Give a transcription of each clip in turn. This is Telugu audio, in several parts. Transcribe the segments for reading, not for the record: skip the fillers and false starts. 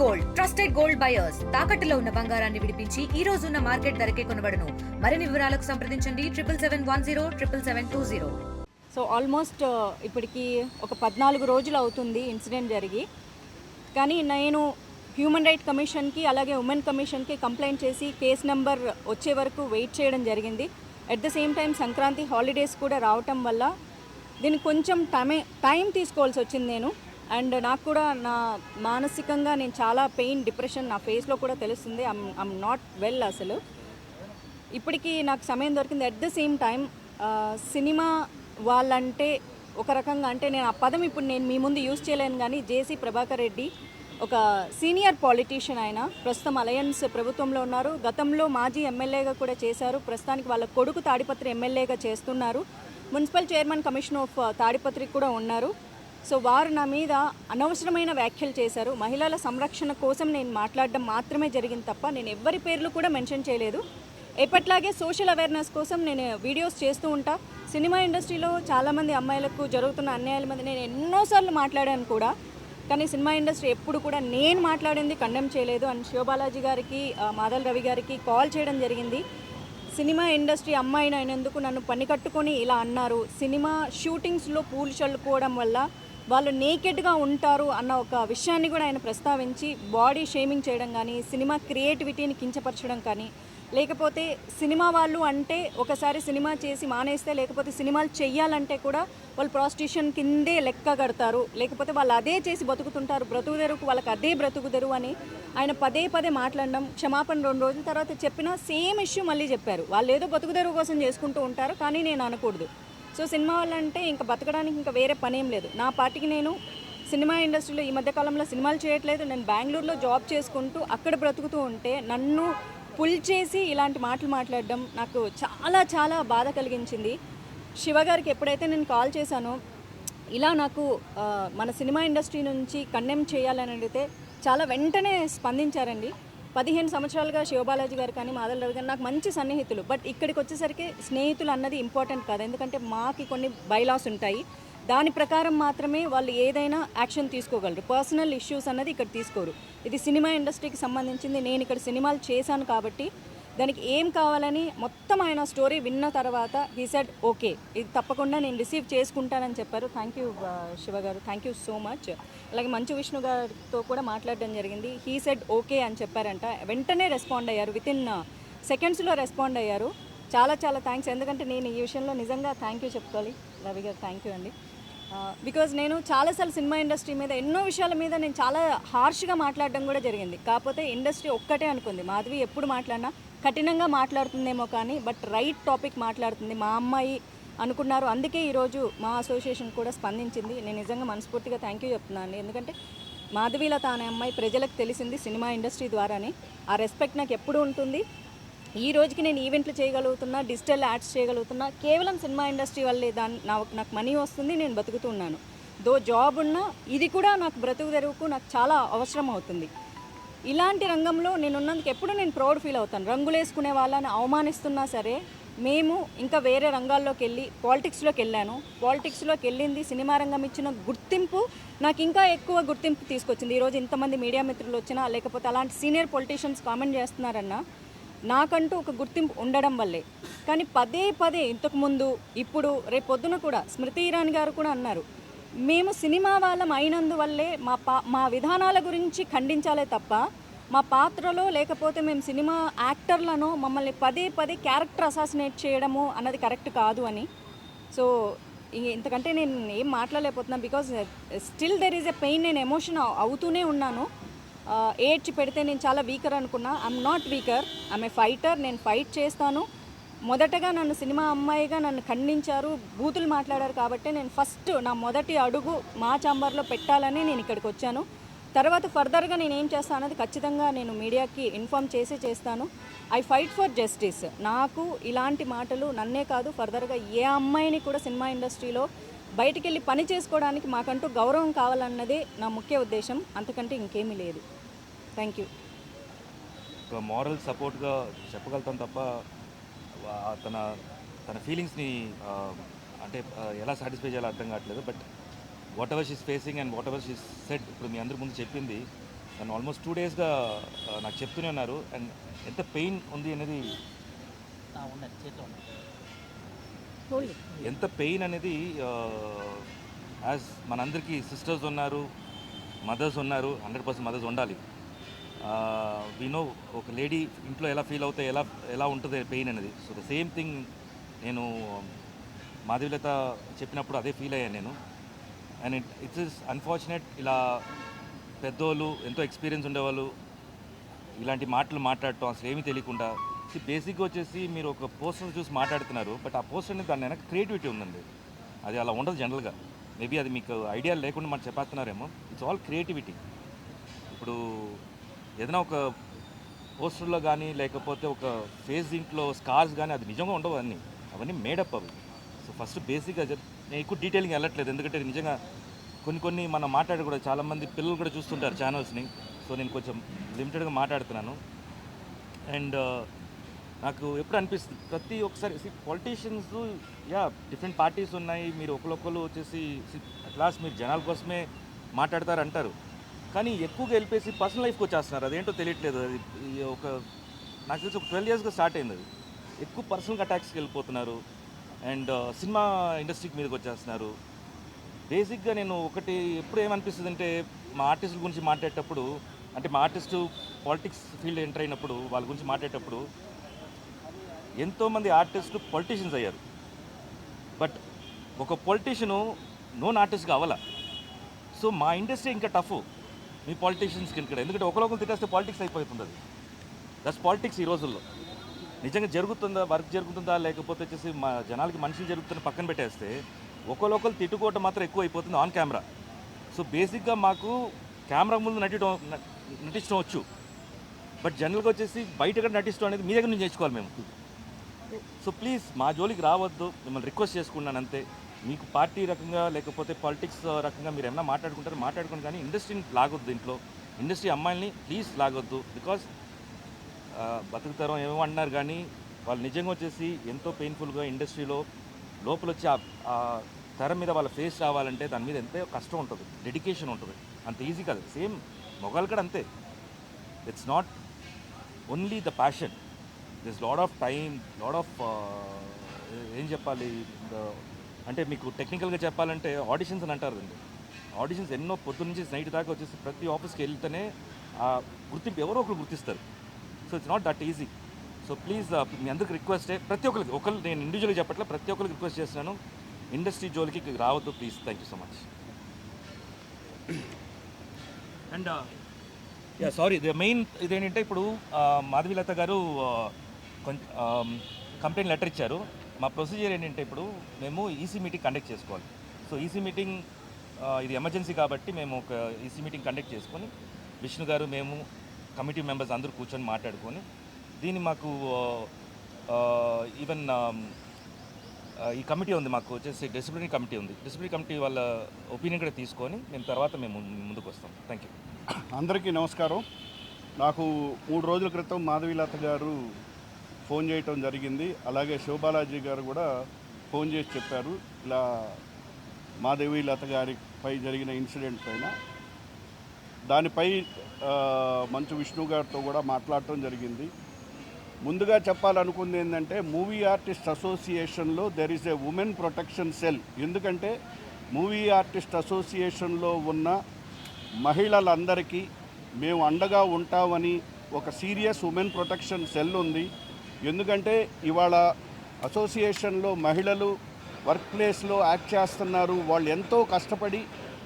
గోల్డ్ ట్రస్టెడ్ గోల్డ్ బయర్స్ తాకట్టులో ఉన్న బంగారాన్ని విడిపించి ఈ రోజు ఉన్న మార్కెట్ ధరకే కొనబడును. మరిన్ని వివరాలకు సంప్రదించండి 7771077720. సో ఆల్మోస్ట్ ఇప్పటికి ఒక 14 రోజులు అవుతుంది ఇన్సిడెంట్ జరిగి. కానీ నేను హ్యూమన్ రైట్ కమిషన్కి అలాగే ఉమెన్ కమిషన్కి కంప్లైంట్ చేసి కేసు నెంబర్ వచ్చే వరకు వెయిట్ చేయడం జరిగింది. At the same time Sankranti holidays కూడా రావటం వల్ల దీనికి కొంచెం టైం తీసుకోవాల్సి వచ్చింది నేను. అండ్ నాకు కూడా నా మానసికంగా నేను చాలా పెయిన్ డిప్రెషన్ నా ఫేస్లో కూడా తెలుస్తుంది. ఐమ్ నాట్ వెల్ అసలు. ఇప్పటికీ నాకు సమయం దొరికింది. At the same time cinema వాళ్ళంటే ఒక రకంగా అంటే నేను ఆ పదం ఇప్పుడు నేను మీ ముందు యూజ్ చేయలేను. కానీ జేసీ ప్రభాకర్ రెడ్డి ఒక సీనియర్ పాలిటీషియన్. ఆయన ప్రస్తుతం అలయన్స్ ప్రభుత్వంలో ఉన్నారు. గతంలో మాజీ ఎమ్మెల్యేగా కూడా చేశారు. ప్రస్తుతానికి వాళ్ళ కొడుకు తాడిపత్రి ఎమ్మెల్యేగా చేస్తున్నారు. Municipal chairman commission of Tadipatri కూడా ఉన్నారు. సో వారు నా మీద అనవసరమైన వ్యాఖ్యలు చేశారు. మహిళల సంరక్షణ కోసం నేను మాట్లాడడం మాత్రమే జరిగింది తప్ప నేను ఎవ్వరి పేర్లు కూడా మెన్షన్ చేయలేదు. ఎప్పట్లాగే సోషల్ అవేర్నెస్ కోసం నేను వీడియోస్ చేస్తూ ఉంటా. సినిమా ఇండస్ట్రీలో చాలామంది అమ్మాయిలకు జరుగుతున్న అన్యాయాల మీద నేను ఎన్నోసార్లు మాట్లాడాను కూడా. కానీ సినిమా ఇండస్ట్రీ ఎప్పుడు కూడా నేను మాట్లాడింది కండెమ్ చేయలేదు. అండ్ శివబాలాజీ గారికి మాదల్ రవి గారికి కాల్ చేయడం జరిగింది. సినిమా ఇండస్ట్రీ అమ్మాయిని అయినందుకు నన్ను పని కట్టుకొని ఇలా అన్నారు. సినిమా షూటింగ్స్లో పూలు చల్లుకోవడం వల్ల వాళ్ళు నేకెడ్గా ఉంటారు అన్న ఒక విషయాన్ని కూడా ఆయన ప్రస్తావించి బాడీ షేమింగ్ చేయడం కానీ, సినిమా క్రియేటివిటీని కించపరచడం కానీ, లేకపోతే సినిమా వాళ్ళు అంటే ఒకసారి సినిమా చేసి మానేస్తే లేకపోతే సినిమాలు చెయ్యాలంటే కూడా వాళ్ళు ప్రాస్టిట్యూషన్ కిందే లెక్క కడతారు, లేకపోతే వాళ్ళు అదే చేసి బతుకుతుంటారు, బ్రతుకుదెరుకు వాళ్ళకి అదే బ్రతుకుదెరు అని ఆయన పదే పదే మాట్లాడడం. క్షమాపణ 2 రోజుల తర్వాత చెప్పిన సేమ్ ఇష్యూ మళ్ళీ చెప్పారు. వాళ్ళు ఏదో బతుకుదెరువు కోసం చేసుకుంటూ ఉంటారు, కానీ నేను అనకూడదు. సో సినిమా వాళ్ళంటే ఇంకా బతకడానికి ఇంకా వేరే పనేం లేదు. నా పార్టీకి నేను సినిమా ఇండస్ట్రీలో ఈ మధ్యకాలంలో సినిమాలు చేయట్లేదు. నేను బెంగళూరులో జాబ్ చేసుకుంటూ అక్కడ బ్రతుకుతూ ఉంటే నన్ను పుల్ చేసి ఇలాంటి మాటలు మాట్లాడడం నాకు చాలా చాలా బాధ కలిగించింది. శివగారికి ఎప్పుడైతే నేను కాల్ చేశానో ఇలా నాకు మన సినిమా ఇండస్ట్రీ నుంచి కండెమ్ చేయాలని అడిగితే చాలా వెంటనే స్పందించారండి. 15 సంవత్సరాలుగా శివబాలాజీ గారు కానీ మాదల్ రవి గారు నాకు మంచి సన్నిహితులు. బట్ ఇక్కడికి వచ్చేసరికి స్నేహితులు అన్నది ఇంపార్టెంట్ కాదు. ఎందుకంటే మాకి కొన్ని బైలాస్ ఉంటాయి. దాని ప్రకారం మాత్రమే వాళ్ళు ఏదైనా యాక్షన్ తీసుకోగలరు. పర్సనల్ ఇష్యూస్ అన్నది ఇక్కడ తీసుకోరు. ఇది సినిమా ఇండస్ట్రీకి సంబంధించింది. నేను ఇక్కడ సినిమాలు చేశాను కాబట్టి దానికి ఏం కావాలని మొత్తం ఆయన స్టోరీ విన్న తర్వాత హీ సెడ్ ఓకే, ఇది తప్పకుండా నేను రిసీవ్ చేసుకుంటానని చెప్పారు. థ్యాంక్ యూ శివ గారు, థ్యాంక్ యూ సో మచ్. అలాగే మంచు విష్ణు గారితో కూడా మాట్లాడడం జరిగింది. హీ సెడ్ ఓకే అని చెప్పారంట. వెంటనే రెస్పాండ్ అయ్యారు. వితిన్ సెకండ్స్లో రెస్పాండ్ అయ్యారు. చాలా చాలా థ్యాంక్స్. ఎందుకంటే నేను ఈ విషయంలో నిజంగా థ్యాంక్ యూ చెప్పుకోవాలి. రవి గారు థ్యాంక్ యూ అండి. బికాజ్ నేను చాలాసార్లు సినిమా ఇండస్ట్రీ మీద ఎన్నో విషయాల మీద నేను చాలా హార్ష్గా మాట్లాడడం కూడా జరిగింది. కాకపోతే ఇండస్ట్రీ ఒక్కటే అనుకుంది, మాధవి ఎప్పుడు మాట్లాడినా కఠినంగా మాట్లాడుతుందేమో కానీ బట్ రైట్ టాపిక్ మాట్లాడుతుంది మా అమ్మాయి అనుకున్నారు. అందుకే ఈరోజు మా అసోసియేషన్ కూడా స్పందించింది. నేను నిజంగా మనస్ఫూర్తిగా థ్యాంక్ యూ చెప్తున్నాను. ఎందుకంటే మాధవీలత అనే అమ్మాయి ప్రజలకు తెలిసింది సినిమా ఇండస్ట్రీ ద్వారానే. ఆ రెస్పెక్ట్ నాకు ఎప్పుడు ఉంటుంది. ఈ రోజుకి నేను ఈవెంట్లు చేయగలుగుతున్నా, డిజిటల్ యాడ్స్ చేయగలుగుతున్నా కేవలం సినిమా ఇండస్ట్రీ వల్లే. నాకు మనీ వస్తుంది, నేను బతుకుతున్నాను. దో జాబ్ ఉన్నా ఇది కూడా నాకు బ్రతుకు తెరువుకు నాకు చాలా అవసరం అవుతుంది. ఇలాంటి రంగంలో నేనున్నందుకు ఎప్పుడు నేను ప్రౌడ్ ఫీల్ అవుతాను. రంగులేసుకునే వాళ్ళని అవమానిస్తున్నా సరే మేము ఇంకా వేరే రంగాల్లోకి వెళ్ళి పాలిటిక్స్లోకి వెళ్ళాను. పాలిటిక్స్లోకి వెళ్ళింది సినిమా రంగం ఇచ్చిన గుర్తింపు నాకు ఇంకా ఎక్కువ గుర్తింపు తీసుకొచ్చింది. ఈరోజు ఇంతమంది మీడియా మిత్రులు వచ్చినా లేకపోతే అలాంటి సీనియర్ పొలిటీషియన్స్ కామెంట్ చేస్తున్నారన్నా నాకంటూ ఒక గుర్తింపు ఉండడం వల్లే. కానీ పదే పదే ఇంతకుముందు ఇప్పుడు రేపు పొద్దున కూడా స్మృతి ఇరానీ గారు కూడా అన్నారు, మేము సినిమా వాళ్ళం అయినందువల్లే మా విధానాల గురించి ఖండించాలే తప్ప మా పాత్రలో లేకపోతే మేము సినిమా యాక్టర్లను మమ్మల్ని పదే పదే క్యారెక్టర్ అసాసినేట్ చేయడము అన్నది కరెక్ట్ కాదు అని. సో ఇంతకంటే నేను ఏం మాట్లాడలేకపోతున్నాను. Because still there is a pain. నేను ఎమోషన్ అవుతూనే ఉన్నాను. ఏడ్చి పెడితే నేను చాలా వీకర్ అనుకున్నా. I'm not weaker, I'm a fighter. నేను ఫైట్ చేస్తాను. మొదటగా నన్ను సినిమా అమ్మాయిగా నన్ను ఖండించారు, బూతులు మాట్లాడారు కాబట్టి నేను ఫస్ట్ నా మొదటి అడుగు మా ఛాంబర్లో పెట్టాలని నేను ఇక్కడికి వచ్చాను. తర్వాత ఫర్దర్గా నేను ఏం చేస్తాను అన్నది ఖచ్చితంగా నేను మీడియాకి ఇన్ఫామ్ చేస్తాను. I fight for justice. నాకు ఇలాంటి మాటలు నన్నే కాదు ఫర్దర్గా ఏ అమ్మాయిని కూడా సినిమా ఇండస్ట్రీలో బయటికి వెళ్ళి పని చేసుకోవడానికి మాకంటూ గౌరవం కావాలన్నదే నా ముఖ్య ఉద్దేశం. అంతకంటే ఇంకేమీ లేదు. Thank you. మారల్ సపోర్ట్గా చెప్పగలుగుతాం తప్ప తన ఫీలింగ్స్ని అంటే ఎలా సాటిస్ఫై చేయాలో అర్థం కావట్లేదు. But what ever she's facing and what ever she's said ఇప్పుడు మీ అందరి ముందు చెప్పింది తను ఆల్మోస్ట్ 2 డేస్గా నాకు చెప్తూనే ఉన్నారు. అండ్ ఎంత పెయిన్ ఉంది అనేది, ఉన్నది చేతిలో ఉన్నది. ఎంత పెయిన్ అనేది యాజ్ మనందరికీ సిస్టర్స్ ఉన్నారు, మదర్స్ ఉన్నారు, 100% మదర్స్ ఉండాలి. వీ నో ఒక లేడీ ఇంట్లో ఎలా ఫీల్ అవుతే ఎలా ఉంటుంది పెయిన్ అనేది. సో ద సేమ్ థింగ్ నేను మాధవీలత చెప్పినప్పుడు అదే ఫీల్ అయ్యాను నేను. అండ్ ఇట్స్ ఇస్ అన్ఫార్చునేట్, ఇలా పెద్దోళ్ళు ఎంతో ఎక్స్పీరియన్స్ ఉండేవాళ్ళు ఇలాంటి మాటలు మాట్లాడటం అసలు ఏమీ తెలియకుండా. బేసిక్గా వచ్చేసి మీరు ఒక పోస్టర్ చూసి మాట్లాడుతున్నారు, బట్ ఆ పోస్టర్ అనేది దాని వెనక క్రియేటివిటీ ఉందండి. అది అలా ఉండదు జనరల్గా. మేబీ అది మీకు ఐడియా లేకుండా మనం చెప్పేస్తున్నారేమో. It's all creativity. ఇప్పుడు ఏదైనా ఒక పోస్టర్లో కానీ లేకపోతే ఒక ఫేస్ దీంట్లో స్కార్స్ కానీ అది నిజంగా ఉండవు, అవన్నీ మేడప్ అవి. సో ఫస్ట్ బేసిక్గా నేను ఎక్కువ డీటెయిలింగ్ వెళ్ళట్లేదు, ఎందుకంటే నిజంగా కొన్ని మనం మాట్లాడకూడదు. చాలామంది పిల్లలు కూడా చూస్తుంటారు ఛానల్స్ని. సో నేను కొంచెం లిమిటెడ్గా మాట్లాడుతున్నాను. అండ్ నాకు ఎప్పుడు అనిపిస్తుంది ప్రతి ఒక్కసారి పొలిటీషియన్స్, డిఫరెంట్ పార్టీస్ ఉన్నాయి, మీరు ఒకరు వచ్చేసి అట్ లాస్ట్ మీరు జనాల కోసమే మాట్లాడతారు అంటారు, కానీ ఎక్కువగా వెళ్ళిపోయి పర్సనల్ లైఫ్కి వచ్చేస్తున్నారు. అదేంటో తెలియట్లేదు. అది ఒక నాకు తెలిసి ఒక 12 ఇయర్స్గా స్టార్ట్ అయింది. అది ఎక్కువ పర్సనల్ అటాక్స్కి వెళ్ళిపోతున్నారు. అండ్ సినిమా ఇండస్ట్రీకి మీదకి వచ్చేస్తున్నారు. బేసిక్గా నేను ఒకటి ఎప్పుడు ఏమనిపిస్తుంది అంటే, మా ఆర్టిస్టుల గురించి మాట్లాడేటప్పుడు, అంటే మా ఆర్టిస్టు పాలిటిక్స్ ఫీల్డ్ ఎంటర్ అయినప్పుడు వాళ్ళ గురించి మాట్లాడేటప్పుడు ఎంతోమంది ఆర్టిస్టులు పొలిటీషియన్స్ అయ్యారు. బట్ ఒక పొలిటీషియను నోన్ ఆర్టిస్ట్గా అవ్వాల. సో మా ఇండస్ట్రీ ఇంకా టఫ్ మీ పాలిటీషియన్స్కి ఇక్కడ, ఎందుకంటే ఒకరొకరు తిట్టేస్తే పాలిటిక్స్ అయిపోతుంది. అది దట్స్ పాలిటిక్స్ ఈ రోజుల్లో. నిజంగా జరుగుతుందా, వర్క్ జరుగుతుందా, లేకపోతే వచ్చేసి మా జనాలకి మనుషులు జరుగుతున్న పక్కన పెట్టేస్తే ఒకరు తిట్టుకోవటం మాత్రం ఎక్కువ అయిపోతుంది ఆన్ కెమెరా. సో బేసిక్గా మాకు కెమెరా ముందు నటించడం వచ్చు, బట్ జనరల్గా వచ్చేసి బయట కూడా నటించడం అనేది మీ దగ్గర నుంచి నేర్చుకోవాలి మేము. సో ప్లీజ్ మా జోలికి రావద్దు, మిమ్మల్ని రిక్వెస్ట్ చేసుకున్నాను అంతే. మీకు పార్టీ రకంగా లేకపోతే పాలిటిక్స్ రకంగా మీరు ఏమైనా మాట్లాడుకోండి, కానీ ఇండస్ట్రీని లాగొద్దు. దీంట్లో ఇండస్ట్రీ అమ్మాయిల్ని ప్లీజ్ లాగొద్దు. బికాజ్ బతుకుతారో ఏమో అంటున్నారు, కానీ వాళ్ళు నిజంగా వచ్చేసి ఎంతో పెయిన్ఫుల్గా ఇండస్ట్రీలో లోపల వచ్చి ఆ తెర మీద వాళ్ళ ఫేస్ రావాలంటే దాని మీద ఎంతో కష్టం ఉంటుంది, డెడికేషన్ ఉంటుంది. అంత ఈజీ కాదు. సేమ్ మొగాలు కూడా అంతే. It's not only the passion, this lot of time, lot of ఏం చెప్పాలి అంటే మీకు టెక్నికల్గా చెప్పాలంటే ఆడిషన్స్ అని అంటారు అండి. ఆడిషన్స్ ఎన్నో పొద్దు నుంచి నైట్ దాకా వచ్చేసి ప్రతి ఆఫీస్కి వెళ్తేనే ఆ గుర్తింపు ఎవరో ఒకరు గుర్తిస్తారు. So it's not that easy. So please మీ అందరికి రిక్వెస్టే, ప్రతి ఒక్కరికి నేను ఇండివిజువల్గా చెప్పట్లే, ప్రతి ఒక్కరికి రిక్వెస్ట్ చేస్తున్నాను, ఇండస్ట్రీ జోలికి రావద్దు please. Thank you so much. And sorry, main ఇదేంటంటే ఇప్పుడు మాధవీలత గారు కొంచెం కంప్లైంట్ లెటర్ ఇచ్చారు. మా ప్రొసీజర్ ఏంటంటే ఇప్పుడు మేము ఈసీ మీటింగ్ కండక్ట్ చేసుకోవాలి. సో ఈసీ మీటింగ్ ఇది ఎమర్జెన్సీ కాబట్టి మేము ఒక ఈసీ మీటింగ్ కండక్ట్ చేసుకొని విష్ణు గారు, మేము కమిటీ మెంబర్స్ అందరూ కూర్చొని మాట్లాడుకొని దీన్ని మాకు ఈవెన్ ఈ కమిటీ ఉంది, మాకు వచ్చేసి డిసిప్లినరీ కమిటీ ఉంది. డిసిప్లినరీ కమిటీ వాళ్ళ ఒపీనియన్ కూడా తీసుకొని మేము ముందుకు వస్తాం. Thank you. అందరికీ నమస్కారం. నాకు 3 రోజుల క్రితం మాధవీలత గారు ఫోన్ చేయటం జరిగింది. అలాగే శివబాలాజీ గారు కూడా ఫోన్ చేసి చెప్పారు ఇలా మాధవీలత గారిపై జరిగిన ఇన్సిడెంట్ పైన. దానిపై మంచు విష్ణు గారితో కూడా మాట్లాడటం జరిగింది. ముందుగా చెప్పాలనుకుంది ఏంటంటే, మూవీ ఆర్టిస్ట్ అసోసియేషన్లో there is a women protection cell. ఎందుకంటే మూవీ ఆర్టిస్ట్ అసోసియేషన్లో ఉన్న మహిళలందరికీ మేము అండగా ఉంటామని ఒక సీరియస్ ఉమెన్ ప్రొటెక్షన్ సెల్ ఉంది. ఎందుకంటే ఇవాళ అసోసియేషన్లో మహిళలు వర్క్ ప్లేస్లో యాక్ట్ చేస్తున్నారు. వాళ్ళు ఎంతో కష్టపడి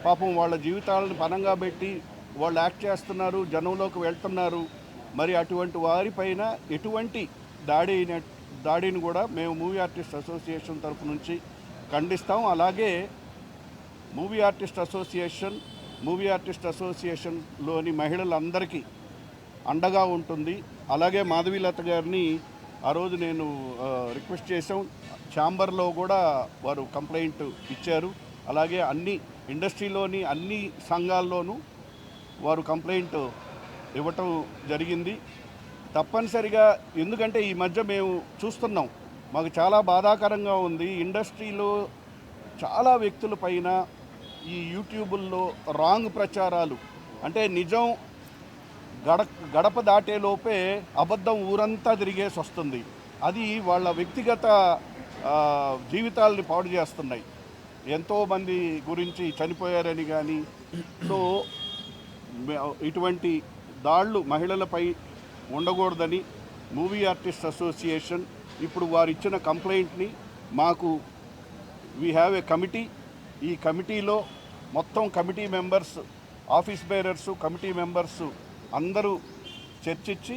పాపం వాళ్ళ జీవితాలను పణంగా పెట్టి వాళ్ళు యాక్ట్ చేస్తున్నారు, జనంలోకి వెళ్తున్నారు. మరి అటువంటి వారిపైన ఎటువంటి దాడిని కూడా మేము మూవీ ఆర్టిస్ట్ అసోసియేషన్ తరఫు నుంచి ఖండిస్తాం. అలాగే మూవీ ఆర్టిస్ట్ అసోసియేషన్లోని మహిళలందరికీ అండగా ఉంటుంది. అలాగే మాధవీలత గారిని ఆ రోజు నేను రిక్వెస్ట్ చేసాం. ఛాంబర్లో కూడా వారు కంప్లైంట్ ఇచ్చారు. అలాగే అన్ని ఇండస్ట్రీలోని అన్ని సంఘాల్లోనూ వారు కంప్లైంట్ ఇవ్వటం జరిగింది. తప్పనిసరిగా, ఎందుకంటే ఈ మధ్య మేము చూస్తున్నాం, మాకు చాలా బాధాకరంగా ఉంది. ఇండస్ట్రీలో చాలా వ్యక్తుల పైన ఈ యూట్యూబుల్లో రాంగ్ ప్రచారాలు, అంటే నిజం గడప దాటే లోపే అబద్ధం ఊరంతా తిరిగేసి వస్తుంది. అది వాళ్ళ వ్యక్తిగత జీవితాలని పాడు చేస్తున్నాయి. ఎంతోమంది గురించి చనిపోయారని కానీ. సో ఇటువంటి దాళ్ళు మహిళలపై ఉండకూడదని మూవీ ఆర్టిస్ట్ అసోసియేషన్ ఇప్పుడు వారు ఇచ్చిన కంప్లైంట్ని మాకు వీ హ్యావ్ ఏ కమిటీ. ఈ కమిటీలో మొత్తం committee members, office bearers, committee members అందరూ చర్చించి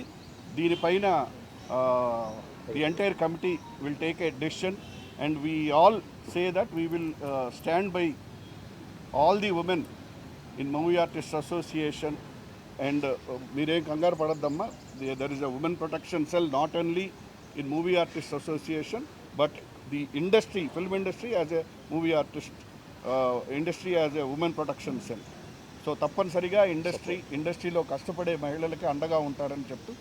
దీనిపైన the entire committee will take a decision and we all say that we will stand by all the women in movie artist association. And మీరేం కంగారు పడద్దమ్మా, there is a women protection cell not only in movie artist association but the industry, film industry as a movie artist industry as a women protection cell. So తప్పనిసరిగా ఇండస్ట్రీలో కష్టపడే మహిళలకి అండగా ఉంటారని చెప్తూ